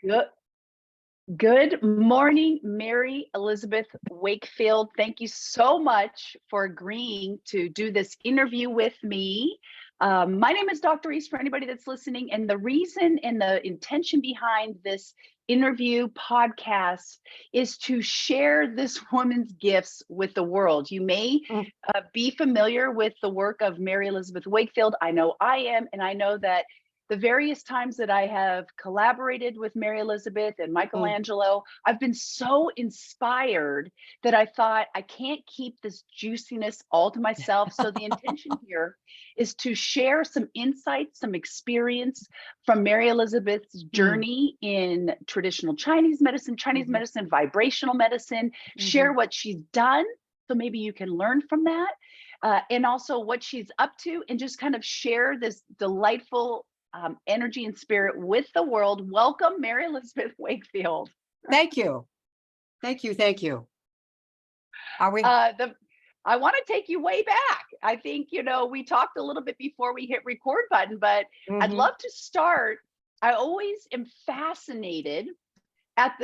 Good, good morning, Mary Elizabeth Wakefield. Thank you so much for agreeing to do this interview with me. My name is Dr. East for anybody that's listening. And the reason and the intention behind this interview podcast is to share this woman's gifts with the world. You may Mm, be familiar with the work of Mary Elizabeth Wakefield. I know I am, and I know that the various times that I have collaborated with Mary Elizabeth and mm, Michelangelo, I've been so inspired that I thought I can't keep this juiciness all to myself. So the intention here is to share some insights, some experience from Mary Elizabeth's mm, journey in traditional Chinese mhm, medicine, vibrational medicine, share mhm, what she's done. So maybe you can learn from that. And also what she's up to, and just kind of share this delightful energy and spirit with the world. Welcome, Mary Elizabeth Wakefield. Thank you. Thank you. Thank you. Are we? The I want to take you way back. I think, we talked a little bit before we hit record button, but I'd Mhm. love to start. I always am fascinated at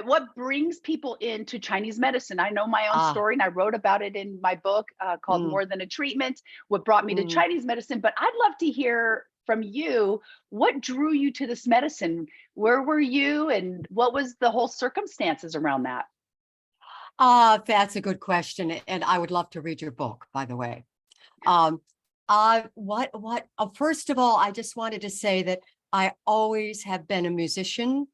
what brings people into Chinese medicine. I know my own Ah, story, and I wrote about it in my book called mm, More Than a Treatment, what brought me to mm. Chinese medicine. But I'd love to hear from you, what drew you to this medicine? Where were you, and what was the whole circumstances around that? That's a good question. And I would love to read your book, by the way. Um, first of all, I just wanted to say that I always have been a musician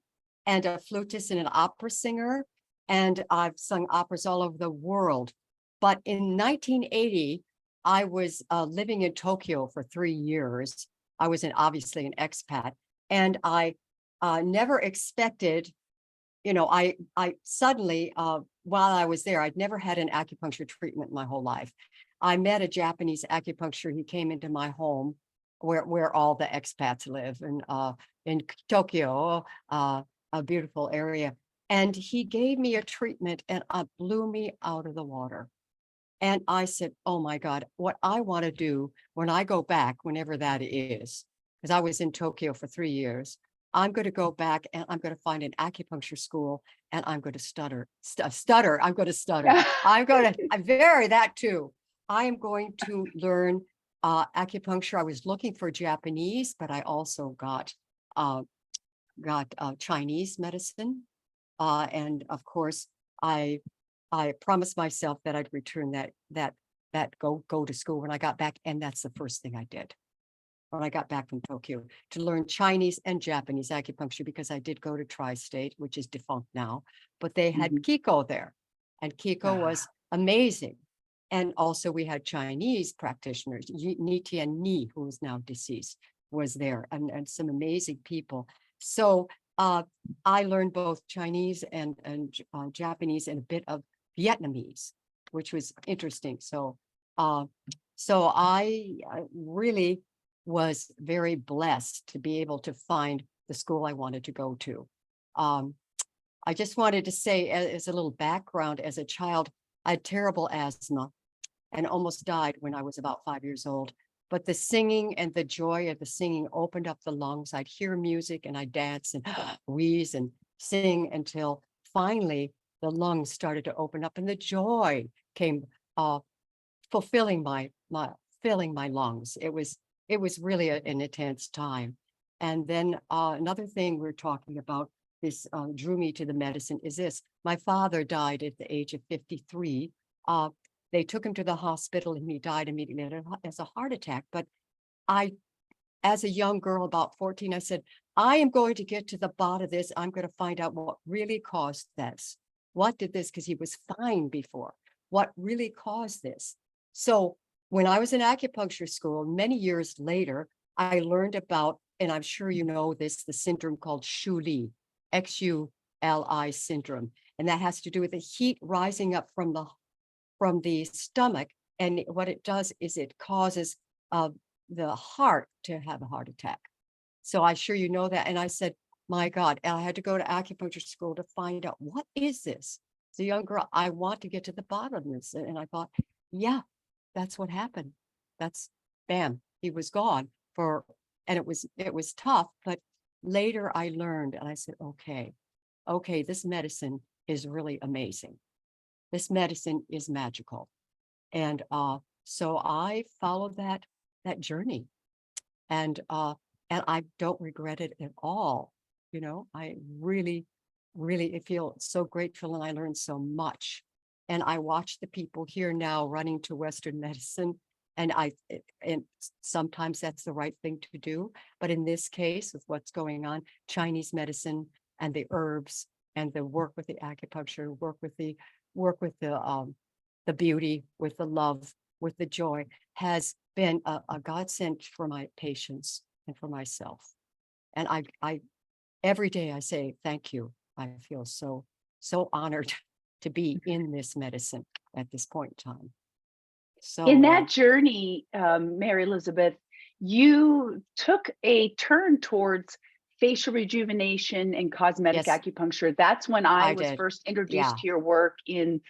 and a flutist and an opera singer, and I've sung operas all over the world. But in 1980, I was living in Tokyo for 3 years. I was obviously an expat, and I never expected, I suddenly, while I was there, I'd never had an acupuncture treatment my whole life. I met a Japanese acupuncture. He came into my home where all the expats live in Tokyo, a beautiful area. And he gave me a treatment and blew me out of the water. And I said, oh my God, what I want to do when I go back, whenever that is, because I was in Tokyo for 3 years, I'm going to go back and I'm going to find an acupuncture school and I'm going to stutter. I'm going to stutter. I vary that too. I am going to learn acupuncture. I was looking for Japanese, but I also uh, got Chinese medicine. And of course, I I promised myself that I'd return that go to school when I got back, and that's the first thing I did when I got back from Tokyo, to learn Chinese and Japanese acupuncture, because I did go to Tri-State, which is defunct now, but they had Mhm. Kiko there, and Kiko was Ah, amazing. And also we had Chinese practitioners. Ni Tian Ni, who is now deceased, was there, and some amazing people. So I learned both Chinese and Japanese and a bit of Vietnamese, which was interesting. So I really was very blessed to be able to find the school I wanted to go to. Um, I just wanted to say, as a little background, as a child, I had terrible asthma and almost died when I was about 5 years old. But the singing and the joy of the singing opened up the lungs. I'd hear music and I'd dance and wheeze and sing until finally the lungs started to open up and the joy came uh, fulfilling my filling my lungs. It was really an intense time. And then another thing we're talking about, this drew me to the medicine, is this. My father died at the age of 53. Uh, they took him to the hospital and he died immediately as a heart attack. But I, as a young girl, about 14, I said, I am going to get to the bottom of this. I'm going to find out what really caused this. What did this? Because he was fine before. What really caused this? So when I was in acupuncture school, many years later, I learned about, and I'm sure you know this, the syndrome called Xuli, Xuli syndrome. And that has to do with the heat rising up from the stomach. And what it does is it causes the heart to have a heart attack. So I sure you know that. And I said, my God, and I had to go to acupuncture school to find out, what is this? As a young girl, I want to get to the bottom of this. And I thought, yeah, that's what happened. That's bam, he was gone for, and it was tough, but later I learned, and I said, okay, this medicine is really amazing. This medicine is magical. And so I followed that journey, and I don't regret it at all. You know, I really feel so grateful, and I learned so much. And I watch the people here now running to Western medicine, and and sometimes that's the right thing to do. But in this case, with what's going on, Chinese medicine and the herbs and the work with the acupuncture, work with the beauty, with the love, with the joy, has been a godsend for my patients and for myself. And I every day I say thank you. I feel so honored to be in this medicine at this point in time. In So that journey, Mary Elizabeth, you took a turn towards facial rejuvenation and cosmetic yes, acupuncture. That's when I I was did. first introduced Yeah, to your work in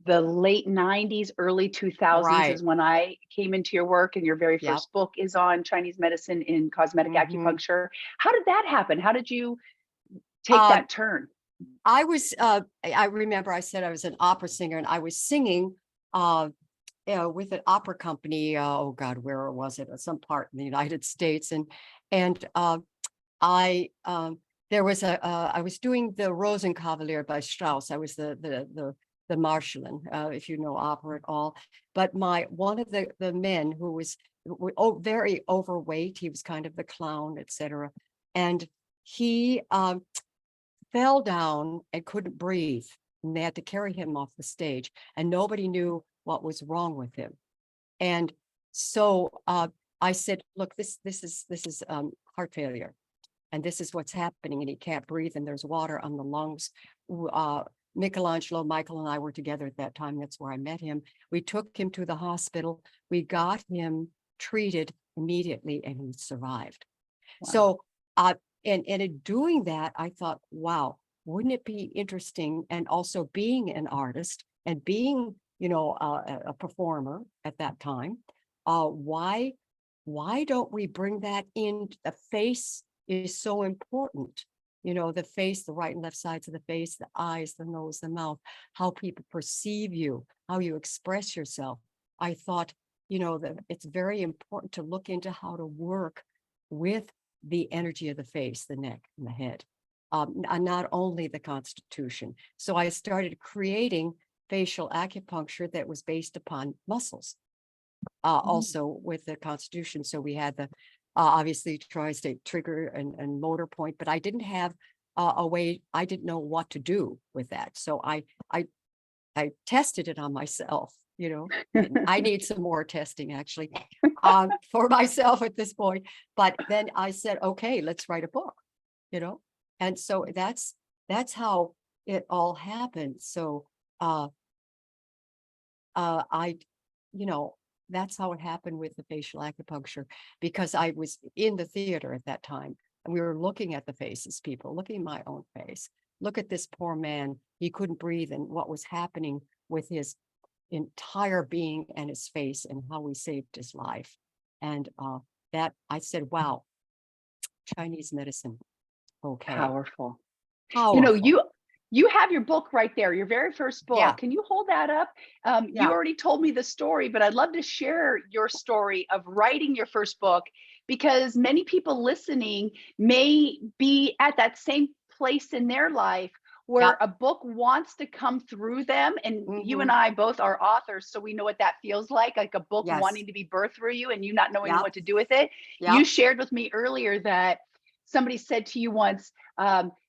the late 90s, early 2000s right. is when I came into your work, and your very Yep. first book is on Chinese medicine in cosmetic Hmm. acupuncture. How did that happen? How did you take Uh, that turn? I remember I said I was an opera singer, and I was singing uh with an opera company. Oh God, where was it? Some part in the United States, and I there was I was doing the Rosenkavalier by Strauss. I was the Marschallin, if you know opera at all. But one of the men who was very overweight, he was kind of the clown, etc. And he fell down and couldn't breathe. And they had to carry him off the stage, and nobody knew what was wrong with him. And so I said, look, this is heart failure, and this is what's happening, and he can't breathe, and there's water on the lungs. uh Michael and I were together at that time. That's where I met him. We took him to the hospital. We got him treated immediately, and he survived. Wow. So and in doing that, I thought, wow, wouldn't it be interesting? And also being an artist and being, a performer at that time, why don't we bring that in? The face is so important. The face, the right and left sides of the face, the eyes, the nose, the mouth, how people perceive you, how you express yourself. I thought, that it's very important to look into how to work with the energy of the face, the neck, and the head, and not only the constitution. So I started creating facial acupuncture that was based upon muscles, also with the constitution. So we had the obviously tri-state trigger and motor point, but I didn't have a way. I didn't know what to do with that. So I tested it on myself. I need some more testing actually for myself at this point. But then I said, okay, let's write a book, you know? And so that's how it all happened. So I, that's how it happened with the facial acupuncture, because I was in the theater at that time, and we were looking at the faces, people, looking at my own face. Look at this poor man. He couldn't breathe, and what was happening with his entire being and his face, and how we saved his life. And that I said, wow, Chinese medicine. Okay. Powerful. You know, Powerful. you have your book right there, your very first Yeah. book. Can you hold that up? You Yeah. already told me the story, but I'd love to share your story of writing your first book, because many people listening may be at that same place in their life Yep. where a book wants to come through them. And you and Hmm. I both are authors, so we know what that feels like a book Yes. wanting to be birthed through you and you not knowing Yep. what to do with it. You Yep. shared with me earlier that somebody said to you once,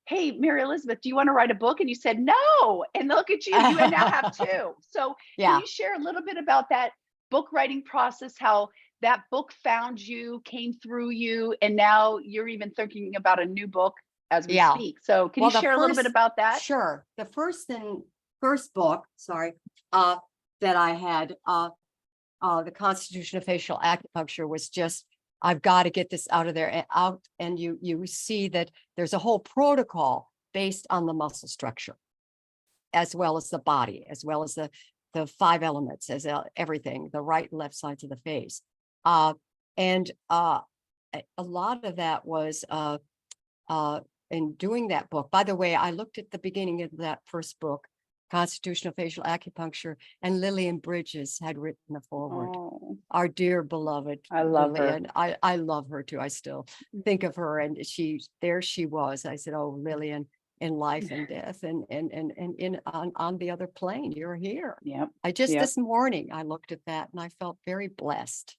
hey, Mary Elizabeth, do you want to write a book? And you said, no. And look at you, you now have two. So can Yeah. you share a little bit about that book writing process, how that book found you, came through you, and now you're even thinking about a new book as we Yeah. speak. So can you Well, the share a little bit first, about that? sure. The first book, sorry, uh, that I had, the Constitution of Facial Acupuncture was just, I've got to get this out of there and out. And you see that there's a whole protocol based on the muscle structure, as well as the body, as well as the five elements, as everything, the right and left sides of the face. And a lot of that was in doing that book. By the way, I looked at the beginning of that first book, Constitutional Facial Acupuncture, and Lillian Bridges had written a foreword. Oh, Our dear beloved I love her. Lillian. I love her too. I still think of her, and there she was. I said, "Oh, Lillian, in life and death, and in on the other plane, you're here." Yep. I just Yep. this morning I looked at that and I felt very blessed,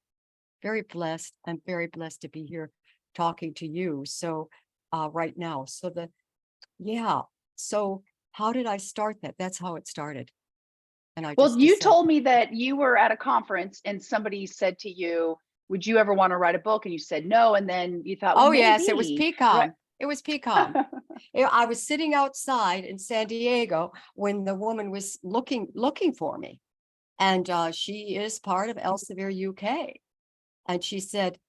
very blessed. I'm very blessed to be here talking to you. So right now, so how did I start that? That's how it started. And I Well, just you decided, told me that you were at a conference and somebody said to you, "Would you ever want to write a book?" And you said no. And then you thought, well, oh yes, it was maybe, right? PCOM. It was PCOM. I was sitting outside in San Diego when the woman was looking for me. And she is part of Elsevier UK. And she said,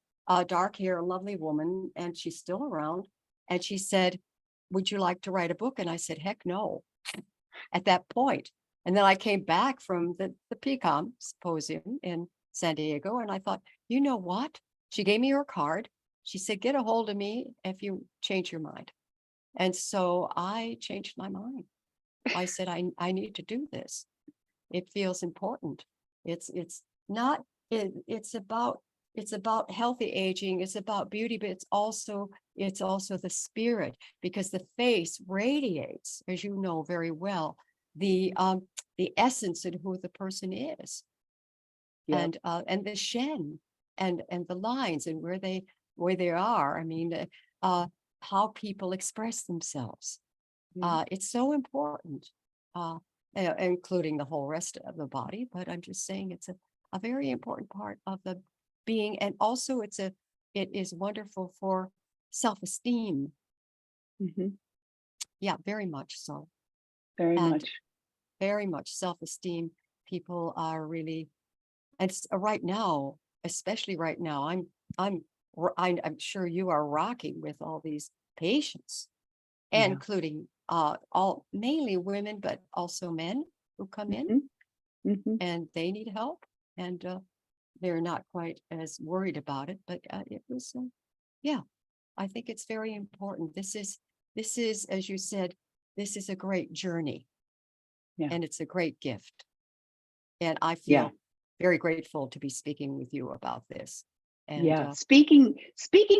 dark hair, lovely woman, and she's still around. And she said, would you like to write a book? And I said, heck no, at that point. And then I came back from the PCOM symposium in San Diego, and I thought, you know what? She gave me her card. She said, get a hold of me if you change your mind. And so I changed my mind. I said, I need to do this. It feels important. It's not, it's about healthy aging. It's about beauty, but it's also the spirit, because the face radiates, as you know very well, the essence of who the person is. Yep. And the shen and the lines and where they are. I mean, how people express themselves. It's so important, including the whole rest of the body. But I'm just saying it's a very important part of the being, and also it is wonderful for self-esteem. Mhm. Yeah, very much so. Very And much. very much self-esteem. People are really, and right now, especially right now, I'm sure you are rocking with all these patients, Yeah. including all mainly women, but also men who come in Mhm. Mhm. and they need help, and they're not quite as worried about it. But it was, yeah, I think it's very important. This is, as you said, this is a great journey, Yeah. and it's a great gift. And I Yeah. feel very grateful to be speaking with you about this. And Yeah. Speaking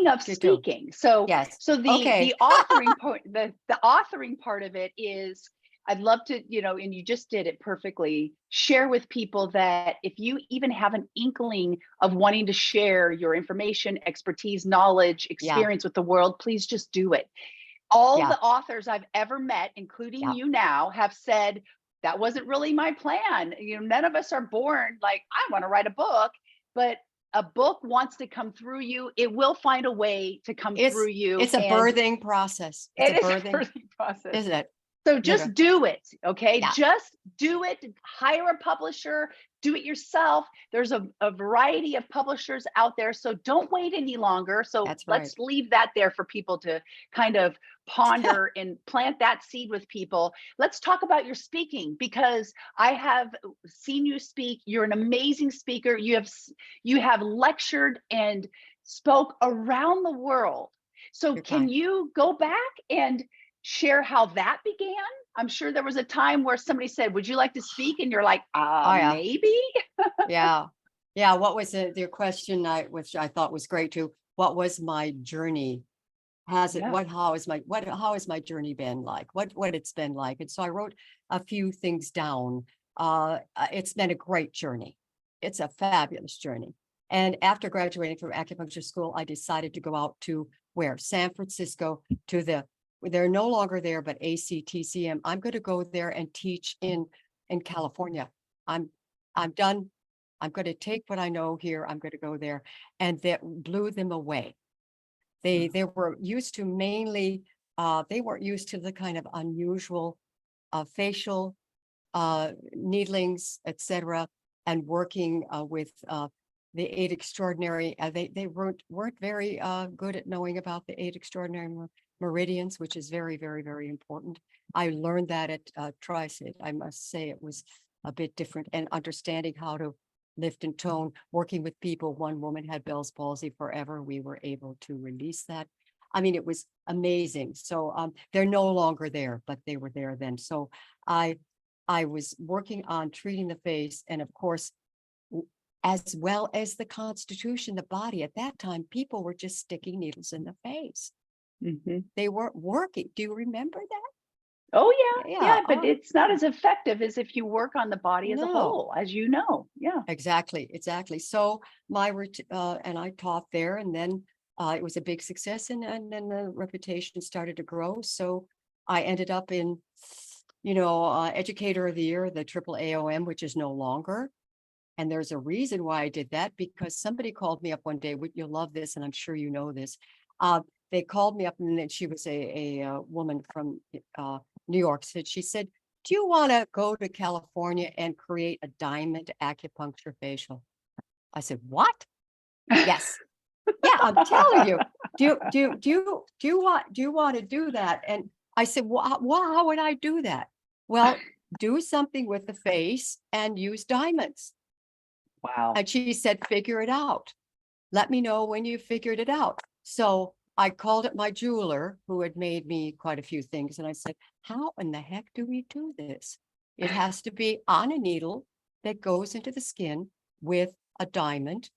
of you too. speaking, so Yes. the Okay. authoring part, the authoring part of it is, I'd love to, and you just did it perfectly, share with people that if you even have an inkling of wanting to share your information, expertise, knowledge, Yeah. experience with the world, please just do it. All Yeah. the authors I've ever met, including Yeah. you now, have said that wasn't really my plan. None of us are born like, I want to write a book, but a book wants to come through you. It will find a way to come through you. It's a And birthing process. It's a it is a birthing, birthing process. isn't it? So Literally. just do it. Okay. Yeah. Just do it. Hire a publisher, do it yourself. There's a variety of publishers out there. So don't wait any longer. So That's right. let's leave that there for people to kind of ponder and plant that seed with people. Let's talk about your speaking, because I have seen you speak. You're an amazing speaker. You have lectured and spoke around the world. So You're can kind. you go back and share how that began? I'm sure there was a time where somebody said, would you like to speak? And you're like, Oh yeah. maybe. Yeah. Yeah. What was your question? Which I thought was great too. What was my journey? Yeah. How has my journey been like? What it's been like? And so I wrote a few things down. It's been a great journey. It's a fabulous journey. And after graduating from acupuncture school, I decided to go out to where? San Francisco, they're no longer there, but ACTCM. I'm going to go there and teach in California. I'm done. I'm going to take what I know here. I'm going to go there. And that blew them away. They were used to mainly, they weren't used to the kind of unusual facial needlings, etc., and working with the eight extraordinary. They weren't very good at knowing about the eight extraordinary meridians, which is very, very, very important. I learned that at Tri-Cit. I must say it was a bit different, and understanding how to lift and tone, working with people. One woman had Bell's palsy forever. We were able to release that. I mean, it was amazing. So they're no longer there, but they were there then. So I was working on treating the face, and of course, as well as the constitution, the body. At that time, people were just sticking needles in the face. They weren't working. Do you remember that? Oh yeah, but Oh, it's not as effective as if you work on the body as a no. whole, as you know. Yeah. Exactly. So and I taught there, and then it was a big success, and then the reputation started to grow. So I ended up in, Educator of the Year, the triple AOM, which is no longer. And there's a reason why I did that, because somebody called me up one day. You'll love this, and I'm sure you know this. They called me up, and then she was a woman from New York. She said, "Do you want to go to California and create a diamond acupuncture facial?" I said, "What?" Yes. Yeah, I'm telling you. Do you want to do that? And I said, "Well, how would I do that?" Well, do something with the face and use diamonds. Wow. And she said, "Figure it out. Let me know when you figured it out." So I called up my jeweler, who had made me quite a few things. And I said, "How in the heck do we do this? It has to be on a needle that goes into the skin with a diamond.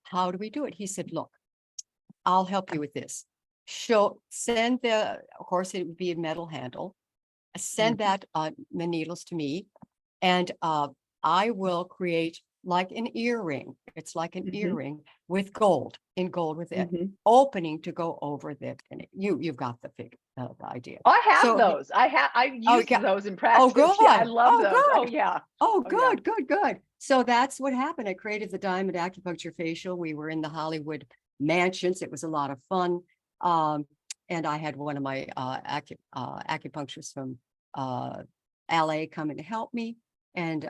How do we do it?" He said, "Look, I'll help you with this. Of course, it would be a metal handle. Send that the needles to me, and I will create like an earring. It's like an earring with gold, with it opening to go over that. And you've got the idea. I have So those. I've used those in oh, practice. good. Yeah, I love those. Good. Oh yeah. Oh, yeah. good. So that's what happened. I created the diamond acupuncture facial. We were in the Hollywood mansions. It was a lot of fun. And I had one of my acupuncturists from LA come in to help me. And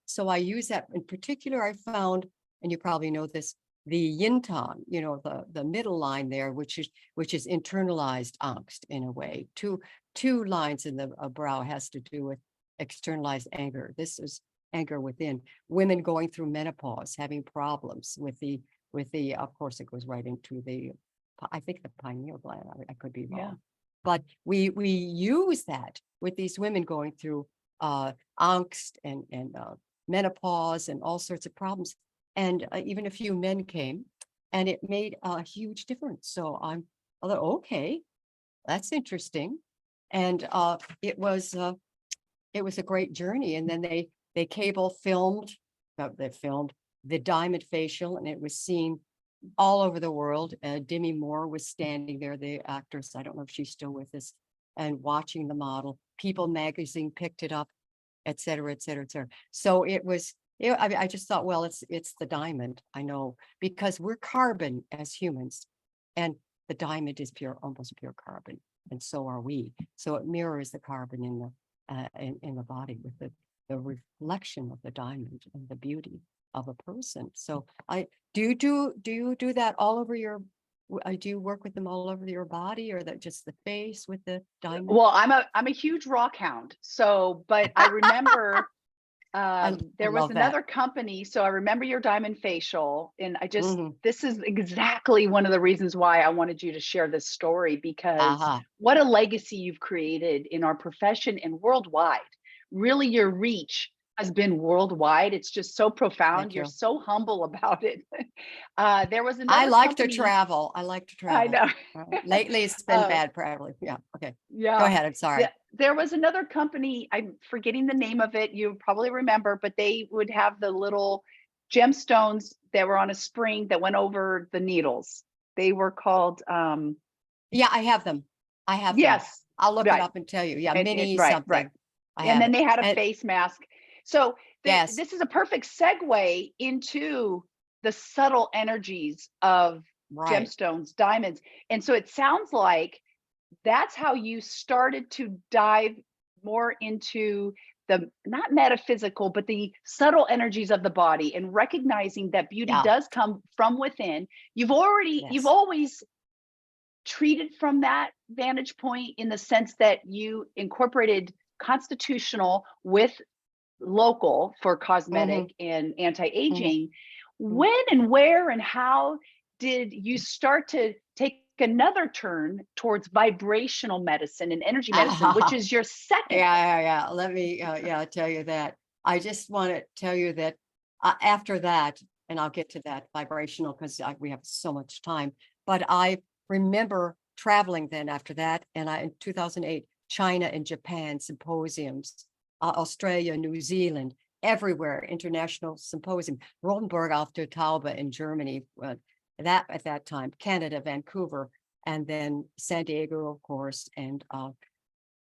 so I use that. In particular, I found, and you probably know this, the yin tong, the middle line there, which is internalized angst in a way. Two lines in the brow has to do with externalized anger. This is anger within. Women going through menopause, having problems with the, of course, it goes right into the, I think, the pineal gland. I could be wrong. Yeah. But we use that with these women going through angst and menopause and all sorts of problems. And even a few men came, and it made a huge difference. So I thought, okay, that's interesting. And it was a great journey. And then they filmed the diamond facial, and it was seen all over the world. Demi Moore was standing there, the actress. I don't know if she's still with us, and watching the model. People magazine picked it up, et cetera, et cetera, et cetera. So it was, I just thought, well, it's the diamond. I know, because we're carbon as humans, and the diamond is almost pure carbon, and so are we. So it mirrors the carbon in the body with the reflection of the diamond and the beauty of a person. So do you do that all over your? Do you work with them all over your body, or that just the face with the diamond? Well, I'm a huge rock hound. So, but I remember there was another company. So I remember your diamond facial, and this is exactly one of the reasons why I wanted you to share this story, because what a legacy you've created in our profession and worldwide. Really, your reach has been worldwide. It's just so profound. You're so humble about it. There was another I like company. to travel. I know. Lately, it's been bad traveling. Yeah. Okay. Yeah. Go ahead. I'm sorry. There was another company. I'm forgetting the name of it. You probably remember, but they would have the little gemstones that were on a spring that went over the needles. They were called. Yeah, I have them. Yes. Them. I'll look it up and tell you. Yeah, mini something. Right. And then they had a face mask. So this is a perfect segue into the subtle energies of gemstones, diamonds. And so it sounds like that's how you started to dive more into the, not metaphysical, but the subtle energies of the body, and recognizing that beauty does come from within. You've always treated from that vantage point, in the sense that you incorporated constitutional with local for cosmetic and anti-aging. When and where and how did you start to take another turn towards vibrational medicine and energy medicine, which is your second. Yeah. Let me, tell you that. I just want to tell you that after that, and I'll get to that vibrational because we have so much time. But I remember traveling then after that, and in 2008, China and Japan symposiums, Australia, New Zealand, everywhere, international symposium, Rotenburg auf der Taube in Germany, that at that time, Canada, Vancouver, and then San Diego, of course, and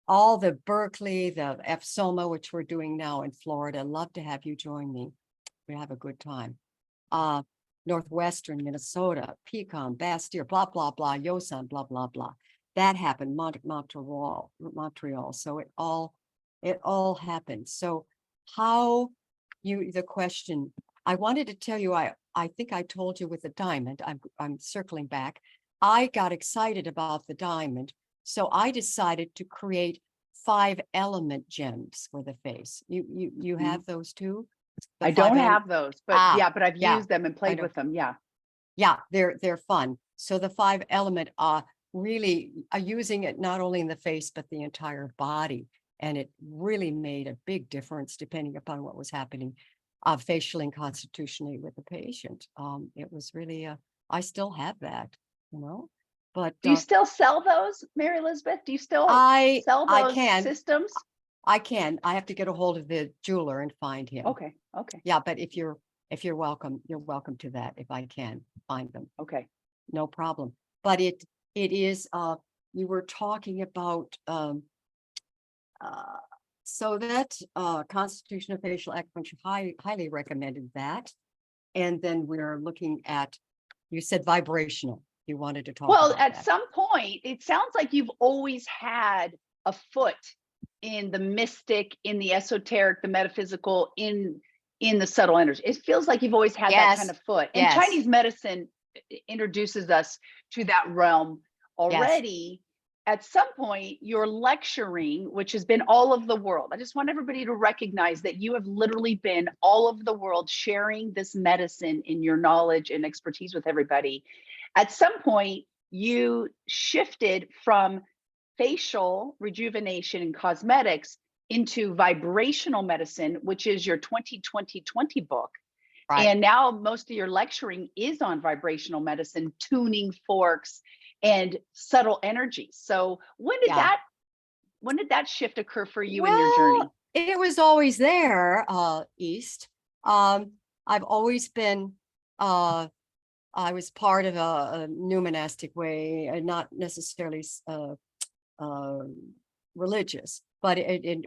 all the Berkeley, the FSOMA, which we're doing now in Florida. Love to have you join me. We have a good time. Northwestern Minnesota, Pecan, Bastyr, blah, blah, blah, Yosan, blah, blah, blah. That happened, Montreal. So it all happened. So the question, I wanted to tell you, I think I told you with the diamond, I'm circling back. I got excited about the diamond. So I decided to create 5-element gems for the face. You have those too? I don't have those, but but I've used them and played with them. Yeah, they're fun. So the 5-element really are using it not only in the face, but the entire body. And it really made a big difference depending upon what was happening facially and constitutionally with the patient. It was really, I still have that, But do you still sell those, Mary Elizabeth? Do you still sell those systems? I can. I have to get a hold of the jeweler and find him. Okay. Yeah, but if you're welcome, you're welcome to that if I can find them. Okay. No problem. But it is you were talking about so that constitutional facial acupuncture, highly recommended that. And then we're looking at, you said vibrational. You wanted to talk about at that. some point, it sounds like you've always had a foot in the mystic, in the esoteric, the metaphysical, in the subtle energy. It feels like you've always had that kind of foot. And Chinese medicine introduces us to that realm already. At some point, you're lecturing, which has been all of the world. I just want everybody to recognize that you have literally been all over the world sharing this medicine in your knowledge and expertise with everybody. At some point, you shifted from facial rejuvenation and cosmetics into vibrational medicine, which is your 2020 book. Right. And now most of your lecturing is on vibrational medicine, tuning forks, and subtle energy. So when did that shift occur for you in your journey? It was always there, East. I've always been I was part of a new monastic way, not necessarily religious, but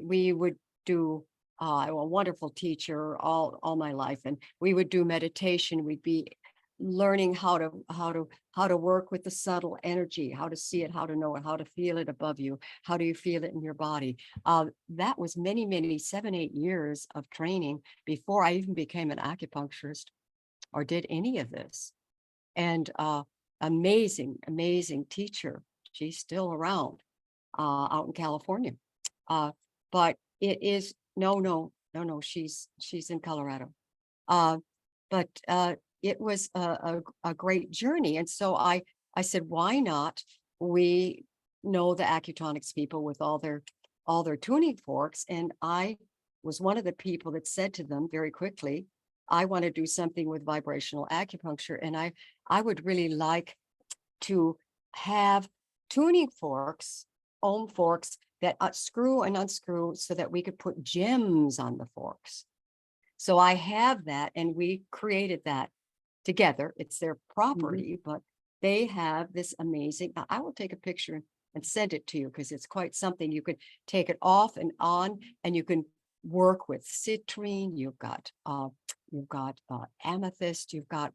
we would do a wonderful teacher all my life, and we would do meditation. We'd be learning how to work with the subtle energy, how to see it, how to know it, how to feel it above you. How do you feel it in your body? That was many 7-8 years of training before I even became an acupuncturist or did any of this. And amazing teacher. She's still around out in California. But it is no, she's in Colorado. But it was a great journey. And so I said, why not? We know the acutonics people with all their tuning forks. And I was one of the people that said to them very quickly, I want to do something with vibrational acupuncture. And I would really like to have tuning forks, ohm forks that screw and unscrew so that we could put gems on the forks. So I have that, and we created that together. It's their property, but they have this amazing, I will take a picture and send it to you because it's quite something. You could take it off and on, and you can work with citrine. You've got amethyst. You've got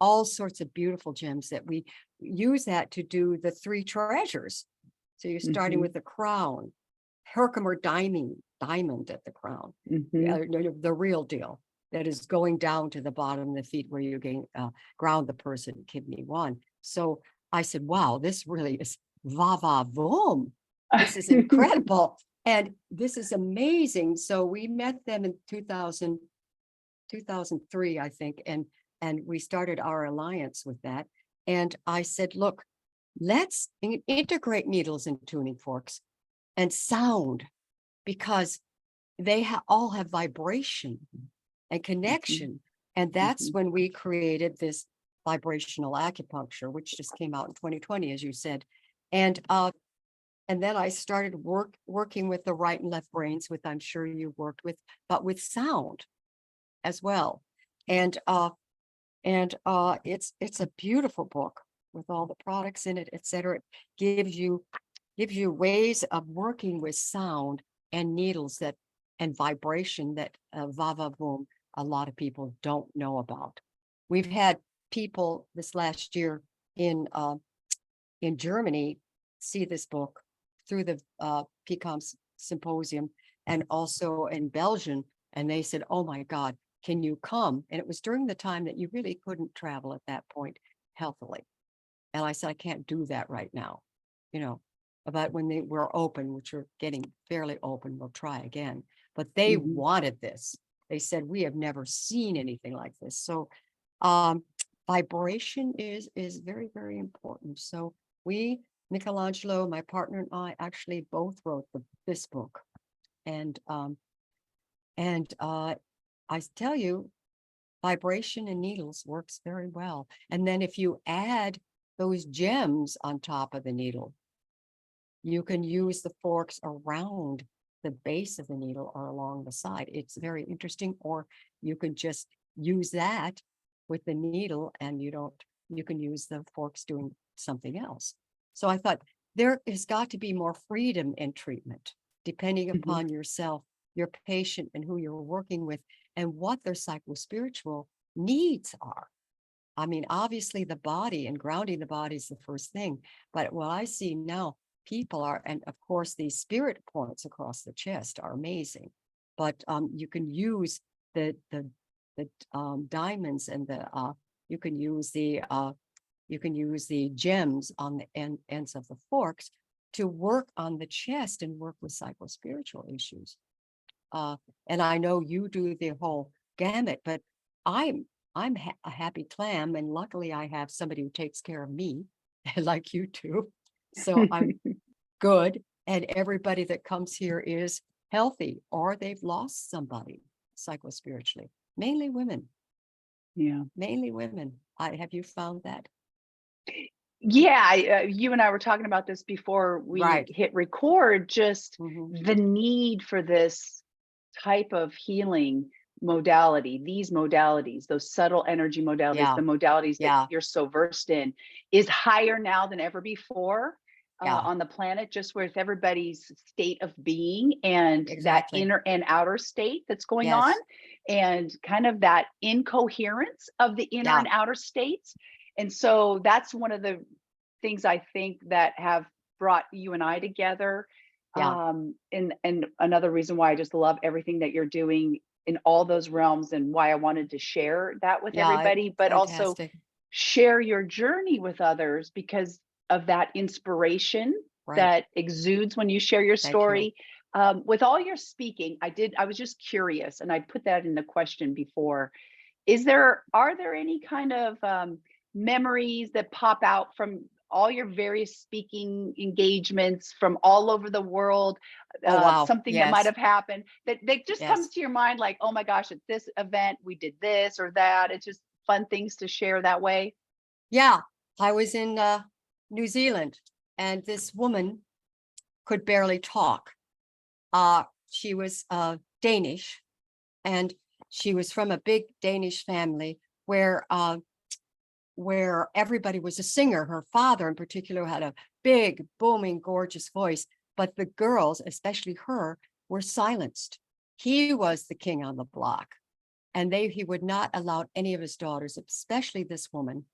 all sorts of beautiful gems that we use that to do the 3 treasures. So you're starting with the crown, Herkimer diamond at the crown, the real deal that is going down to the bottom of the feet where you ground the person, kidney 1. So I said, wow, this really is va-va-voom. This is incredible. And this is amazing. So we met them in 2003, I think, and we started our alliance with that. And I said, look, let's integrate needles and tuning forks and sound, because they all have vibration and connection. And that's when we created this vibrational acupuncture, which just came out in 2020, as you said. And then I started working with the right and left brains, with I'm sure you worked with, but with sound as well. And it's a beautiful book with all the products in it, etc. It gives you ways of working with sound and needles and vibration that Vava Boom, a lot of people don't know about. We've had people this last year in Germany see this book through the PCOM symposium, and also in Belgium, and they said, "Oh my God, can you come?" And it was during the time that you really couldn't travel at that point healthily. And I said, "I can't do that right now, you know." But when they were open, which are getting fairly open, we'll try again. But they wanted this. They said, "We have never seen anything like this." So vibration is very, very important. So Michelangelo, my partner, and I actually both wrote this book. And I tell you, vibration and needles works very well. And then if you add those gems on top of the needle, you can use the forks around the base of the needle or along the side. It's very interesting. Or you can just use that with the needle, and you can use the forks doing something else. So I thought there has got to be more freedom in treatment, depending upon yourself, your patient, and who you're working with, and what their psychospiritual needs are. I mean, obviously the body and grounding the body is the first thing, but what I see now, people are, and of course these spirit points across the chest are amazing, but you can use the diamonds, and you can use the gems on the ends of the forks to work on the chest and work with psychospiritual issues. And I know you do the whole gamut, but I'm a happy clam, and luckily I have somebody who takes care of me, like you do. So I'm good, and everybody that comes here is healthy, or they've lost somebody psychospiritually. Mainly women. Yeah. Mainly women. Have you found that? Yeah, you and I were talking about this before we hit record, just the need for this type of healing modality, these modalities, those subtle energy modalities, the modalities that you're so versed in, is higher now than ever before on the planet, just with everybody's state of being and that inner and outer state that's going on, and kind of that incoherence of the inner and outer states. And so that's one of the things I think that have brought you and I together. And another reason why I just love everything that you're doing in all those realms, and why I wanted to share that with everybody, but also share your journey with others because of that inspiration that exudes when you share your story. With all your speaking, I was just curious, and I put that in the question before. Are there any kind of memories that pop out from all your various speaking engagements from all over the world? Something that might have happened that just comes to your mind, like, oh my gosh, at this event we did this or that. It's just fun things to share that way. Yeah, I was in New Zealand, and this woman could barely talk. She was Danish, and she was from a big Danish family where everybody was a singer. Her father in particular had a big, booming, gorgeous voice, but the girls, especially her, were silenced. He was the king on the block, and he would not allow any of his daughters, especially this woman,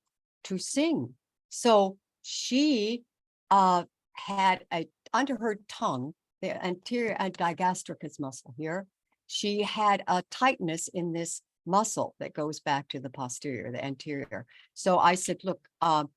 to sing. So she had under her tongue, the anterior digastricus muscle here, she had a tightness in this muscle that goes back to the posterior, the anterior. So I said, look, I'm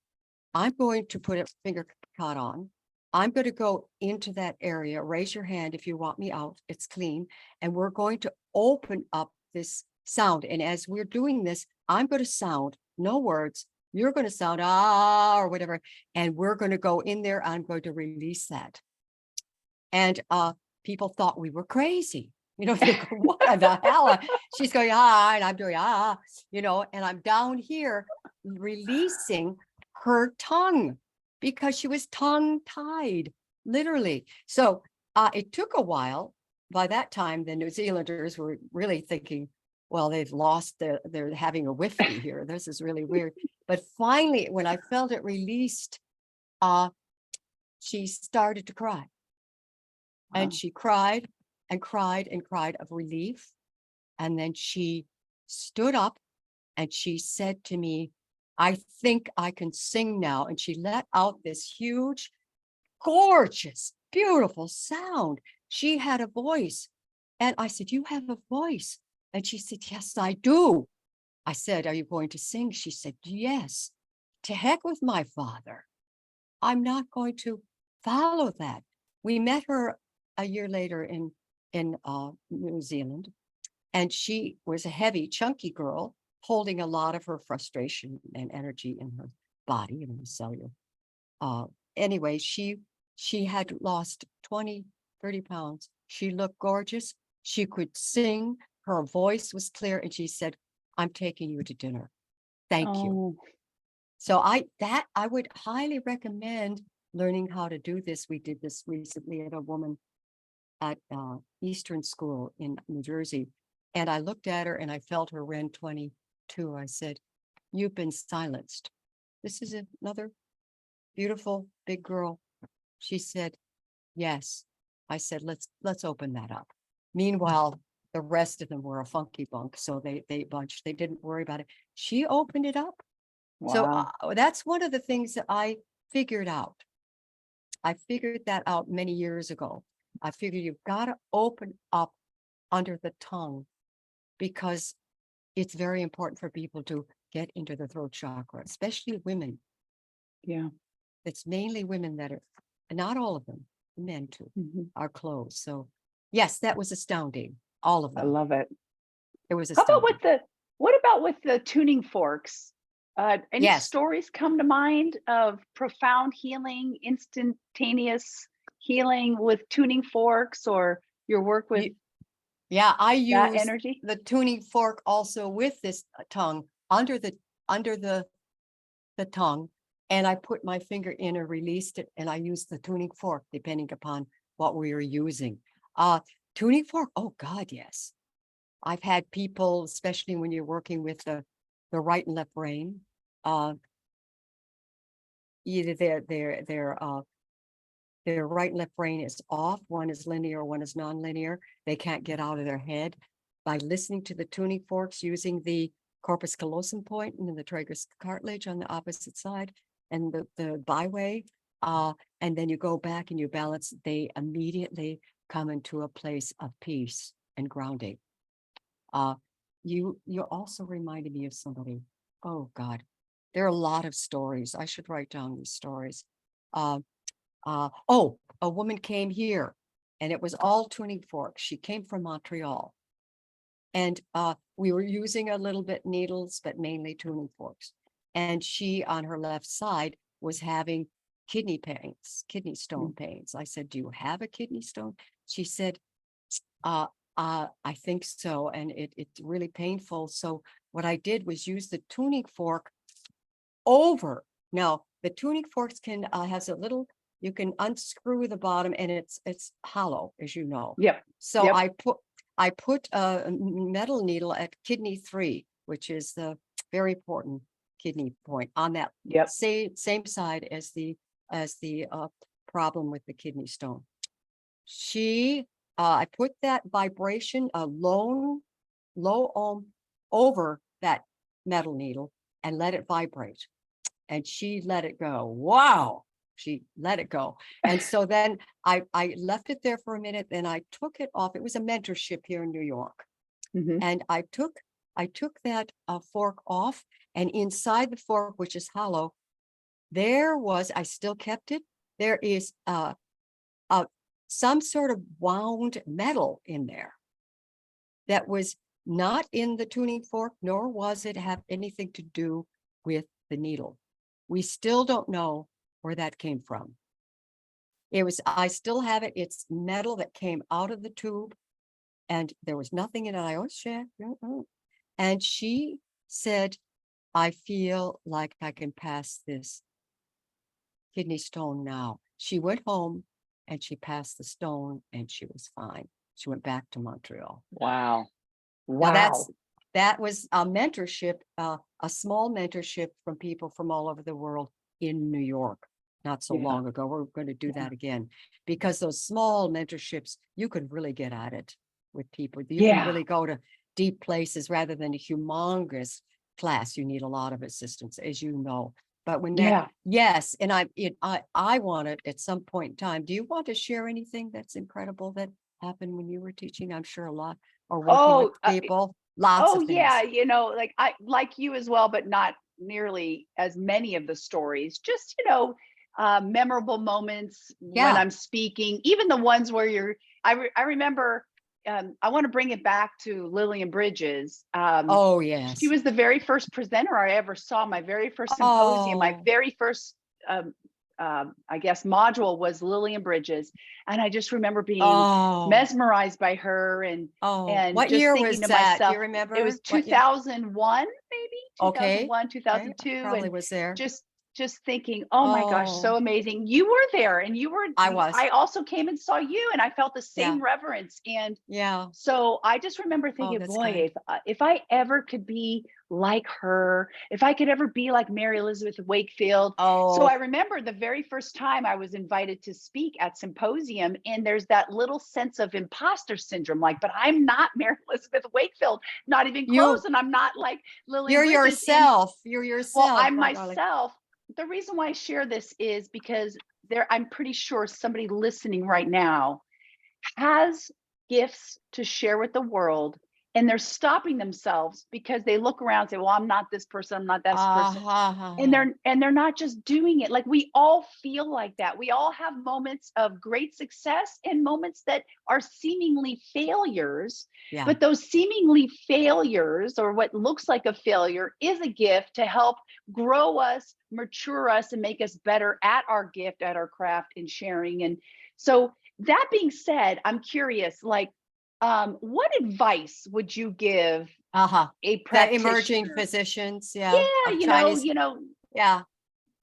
going to put a finger cut on. I'm going to go into that area. Raise your hand if you want me out. It's clean. And we're going to open up this sound. And as we're doing this, I'm going to sound, no words, you're going to sound ah or whatever, and we're going to go in there. I'm going to release that. And people thought we were crazy. They go, what the hell? She's going, and I'm doing, and I'm down here releasing her tongue because she was tongue-tied, literally. So it took a while. By that time, the New Zealanders were really thinking, well, they've lost they're having a whiffy here. This is really weird. But finally, when I felt it released, she started to cry. And she cried and cried and cried of relief. And then she stood up and she said to me, I think I can sing now. And she let out this huge, gorgeous, beautiful sound. She had a voice. And I said, you have a voice? And she said, yes, I do. I said, are you going to sing? She said, yes. To heck with my father. I'm not going to follow that. We met her a year later in New Zealand, and she was a heavy, chunky girl holding a lot of her frustration and energy in her body and her cellular. Anyway, she had lost 20, 30 pounds. She looked gorgeous. She could sing. Her voice was clear, and she said, I'm taking you to dinner. Thank you. So I would highly recommend learning how to do this. We did this recently at a woman at Eastern School in New Jersey. And I looked at her and I felt her Ren 22. I said, you've been silenced. This is another beautiful big girl. She said, yes. I said, let's open that up. Meanwhile, the rest of them were a funky bunk. So they didn't worry about it. She opened it up. Wow. So that's one of the things that I figured out. I figured that out many years ago. I figured you've got to open up under the tongue because it's very important for people to get into the throat chakra, especially women. Yeah. It's mainly women that are, not all of them, men too, are closed. So yes, that was astounding. All of them. I love it. It was How about astounding. what about with the tuning forks? Any Yes. stories come to mind of profound healing, instantaneous healing with tuning forks, or your work with Yeah, I that use energy? the tuning fork also with this tongue under the tongue, and I put my finger in and released it, and I used the tuning fork depending upon what we were using. Tuning fork, oh God, yes. I've had people, especially when you're working with the right and left brain, either their right and left brain is off, one is linear, one is non-linear. They can't get out of their head. By listening to the tuning forks, using the corpus callosum point and then the tragus cartilage on the opposite side and the byway, and then you go back and you balance, they immediately come into a place of peace and grounding. You also reminded me of somebody. Oh God, there are a lot of stories. I should write down these stories. A woman came here and it was all tuning forks. She came from Montreal. And we were using a little bit needles, but mainly tuning forks. And she, on her left side, was having kidney stone pains. I said, do you have a kidney stone? She said, I think so. And it's really painful. So what I did was use the tuning fork over. Now, the tuning forks has a little, you can unscrew the bottom and it's hollow, as you know. Yep. So yep. I put a metal needle at kidney 3, which is the very important kidney point on that same side as the problem with the kidney stone. I put that vibration, a low ohm over that metal needle and let it vibrate. And she let it go. Wow. She let it go. And so then I left it there for a minute. Then I took it off. It was a mentorship here in New York. And I took that fork off, and inside the fork, which is hollow, I still kept it. There is some sort of wound metal in there that was not in the tuning fork, nor was it have anything to do with the needle. We still don't know where that came from. I still have it. It's metal that came out of the tube and there was nothing in it. I, oh shit. And she said, I feel like I can pass this kidney stone now. She went home and she passed the stone and she was fine. She went back to Montreal. Wow. Now Wow. that was a mentorship, a small mentorship from people from all over the world in New York, not so Yeah. long ago. We're going to do Yeah. that again, because those small mentorships, you could really get at it with people. You can Yeah. really go to deep places rather than a humongous class. You need a lot of assistance, as you know. But when that, Yeah. yes, and I want it at some point in time. Do you want to share anything that's incredible that happened when you were teaching? I'm sure a lot, or working with Oh, people, lots oh of yeah, things. like I like you as well, but not nearly as many of the stories. Just, memorable moments when Yeah. I'm speaking, even the ones where I remember, I want to bring it back to Lillian Bridges. Oh, She yes. was the very first presenter I ever saw. My very first symposium, my Oh, very first, I guess, module was Lillian Bridges, and I just remember being oh, mesmerized by her oh. and What just year thinking was to that? Do myself, you it was remember what year? 2001, maybe Okay. 2001, Okay. I 2002, probably and was there. just just thinking, oh my gosh, so Oh, amazing. You were there, and I was. I also came and saw you, and I felt the Yeah. same reverence. And Yeah. so I just remember Oh, thinking, that's boy, kind. if I ever could be like her, if I could ever be like Mary Elizabeth Wakefield. So Oh, I remember the very first time I was invited to speak at symposium, and there's that little sense of imposter syndrome, like, but I'm not Mary Elizabeth Wakefield, not even close, you, and I'm not like Lillian you're Bridges. And yourself. You're well, yourself, I'm my darling. myself. The reason why I share this is because I'm pretty sure somebody listening right now has gifts to share with the world, and they're stopping themselves because they look around and say, well, I'm not this person, I'm not that person. And Ah, they're not just doing it. Like, we all feel like that. We all have moments of great success and moments that are seemingly failures. yeah. But those seemingly failures, or what looks like a failure, is a gift to help grow us, mature us, and make us better at our gift, at our craft, in sharing. And so, that being said, I'm curious, like, what advice would you give Uh-huh. a The emerging practitioner? physicians, yeah, Yeah, of Chinese. Yeah.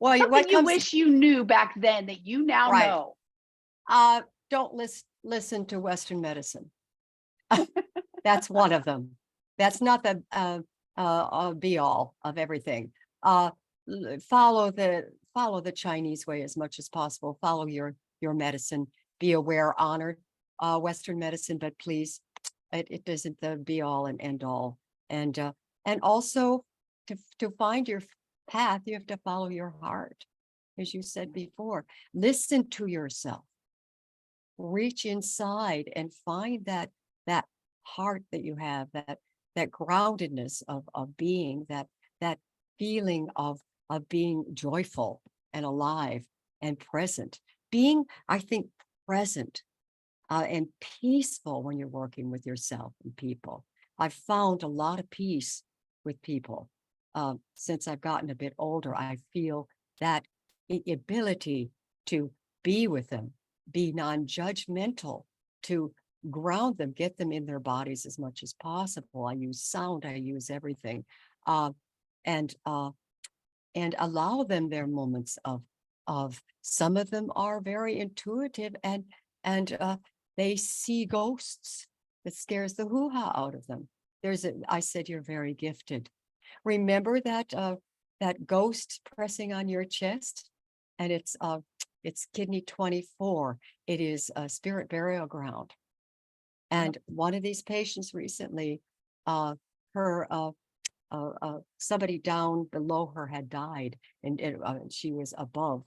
Well, something what you comes, wish you knew back then that you now right. know. Don't listen to Western medicine. That's one of them. That's not the be all of everything. Uh, follow the Chinese way as much as possible. Follow your medicine. Be aware, honor Western medicine, but please, it isn't the be all and end all. And also to find your path, you have to follow your heart, as you said before. Listen to yourself. Reach inside and find that heart that you have, that groundedness of being, that feeling of being joyful and alive and present. Being, I think, present and peaceful when you're working with yourself and people. I've found a lot of peace with people. Since I've gotten a bit older, I feel that ability to be with them, be non-judgmental, to ground them, get them in their bodies as much as possible. I use sound, I use everything, uh, and uh, and allow them their moments of. Some of them are very intuitive and they see ghosts that scares the hoo-ha out of them. I said, you're very gifted. Remember that ghost pressing on your chest, and it's kidney 24. It is a spirit burial ground. Yep. And one of these patients recently, uh, her somebody down below her had died, and she was above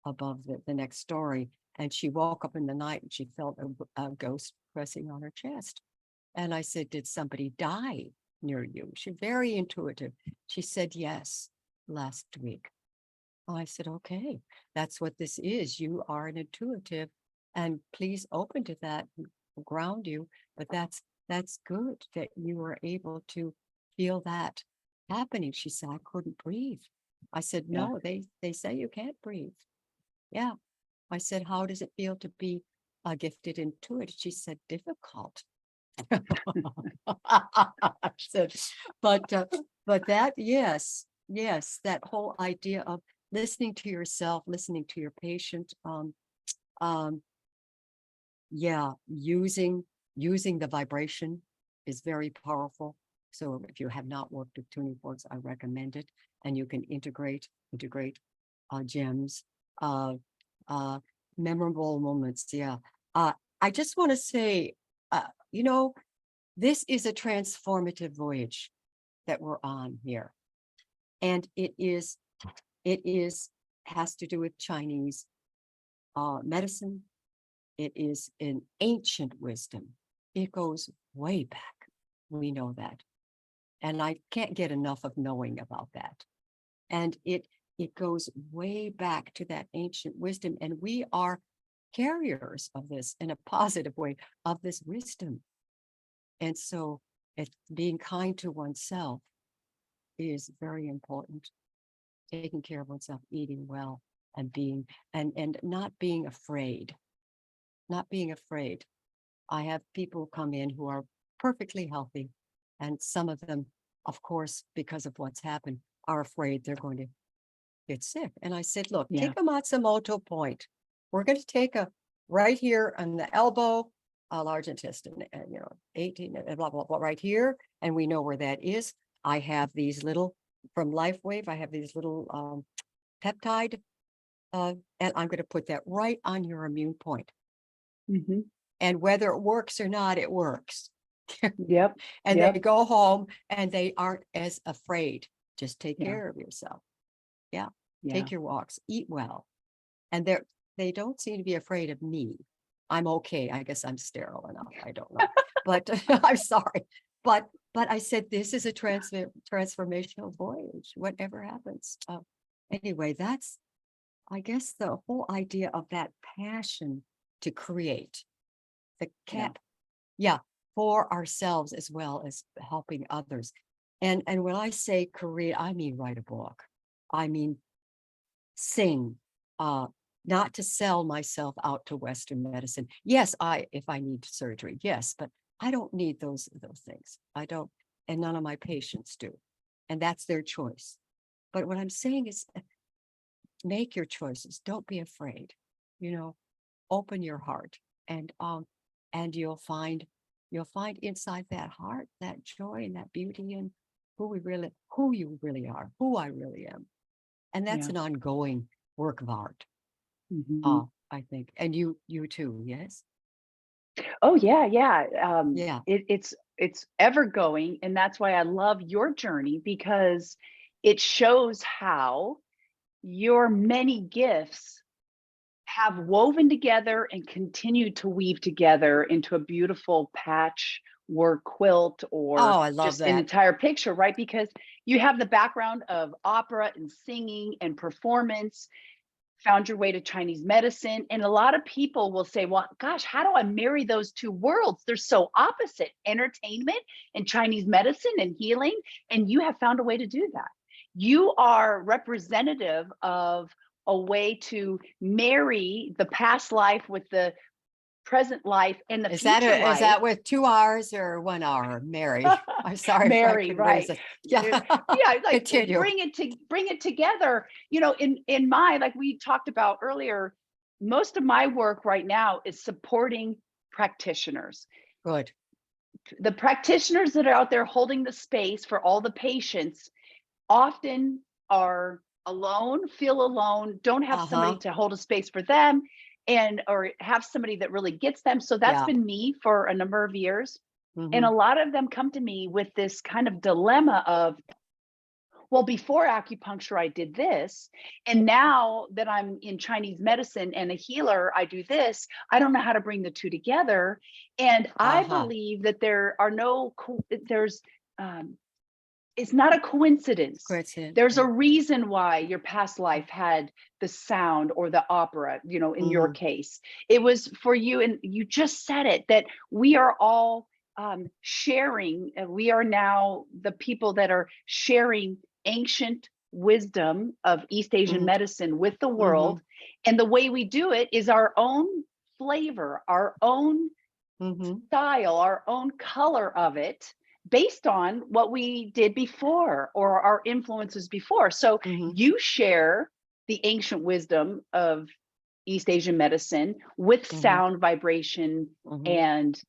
the next story, and she woke up in the night and she felt a ghost pressing on her chest. And I said, did somebody die near you? She's very intuitive. She said, yes, last week. I said, okay, that's what this is. You are an intuitive, and please open to that, ground you. But that's good that you were able to feel that happening. She said, I couldn't breathe. I said, Yeah. no, they say you can't breathe. Yeah. I said, how does it feel to be gifted intuitive? She said, difficult. I said, but that, yes, that whole idea of listening to yourself, listening to your patient, um, yeah, using the vibration is very powerful. So if you have not worked with tuning forks, I recommend it, and you can integrate gems, uh, uh, memorable moments. Yeah, I just want to say, you know, this is a transformative voyage that we're on here, and it is has to do with Chinese medicine. It is an ancient wisdom. It goes way back. We know that. And I can't get enough of knowing about that. And it goes way back to that ancient wisdom. And we are carriers of this in a positive way, of this wisdom. And so being kind to oneself is very important. Taking care of oneself, eating well, and being and not being afraid. Not being afraid. I have people come in who are perfectly healthy, and some of them, of course, because of what's happened, are afraid they're going to get sick. And I said, look, Yeah. take a Matsumoto point. We're going to take a right here on the elbow, a large intestine, 18, blah, blah, blah, right here. And we know where that is. I have these little, from LifeWave, I have these little peptide, and I'm going to put that right on your immune point. Mm-hmm. And whether it works or not, it works. Yep. And Yep. they go home and they aren't as afraid. Just take Yeah. care of yourself. Yeah. Yeah. Take your walks, eat well. And they don't seem to be afraid of me. I'm okay. I guess I'm sterile enough. I don't know. But I'm sorry. But I said, this is a transformational voyage, whatever happens. Anyway, that's, I guess, the whole idea of that passion to create the cat. Yeah, for ourselves as well as helping others. And when I say create, I mean write a book. I mean sing, not to sell myself out to Western medicine. Yes, if I need surgery, yes, but I don't need those things. I don't, and none of my patients do. And that's their choice. But what I'm saying is make your choices. Don't be afraid. Open your heart, and you'll find inside that heart that joy and that beauty and who you really are, who I really am. And that's Yeah. an ongoing work of art. Mm-hmm. I think. And you too, yes? Oh yeah, yeah. Yeah. It's ever going, and that's why I love your journey, because it shows how your many gifts have woven together and continue to weave together into a beautiful patchwork quilt, or Oh, I love just an that. entire picture, right? Because you have the background of opera and singing and performance, found your way to Chinese medicine. And a lot of people will say, well, gosh, how do I marry those two worlds? They're so opposite, entertainment and Chinese medicine and healing. And you have found a way to do that. You are representative of a way to marry the past life with the present life and the future Is life. that with 2 hours or 1 hour, Mary? I'm sorry if I Mary, couldn't right? resist. Yeah. Yeah, like Continue. bring it together. In my, like we talked about earlier, most of my work right now is supporting practitioners. Good. The practitioners that are out there holding the space for all the patients often are alone, feel alone, don't have somebody to hold a space for them, and or have somebody that really gets them. So that's Yeah. been me for a number of years. And a Mhm. lot of them come to me with this kind of dilemma of, well, before acupuncture, I did this. And now that I'm in Chinese medicine and a healer, I do this. I don't know how to bring the two together. And I believe that there are it's not a coincidence. Coincidence. There's a reason why your past life had the sound or the opera, in your case. It was for you, and you just said it, that we are all sharing. We are now the people that are sharing ancient wisdom of East Asian Mhm. medicine with the Mhm. world. And the way we do it is our own flavor, our own Mhm. style, our own color of it based on what we did before or our influences before. So Mhm. you share the ancient wisdom of East Asian medicine with Mhm. sound vibration, Mhm. and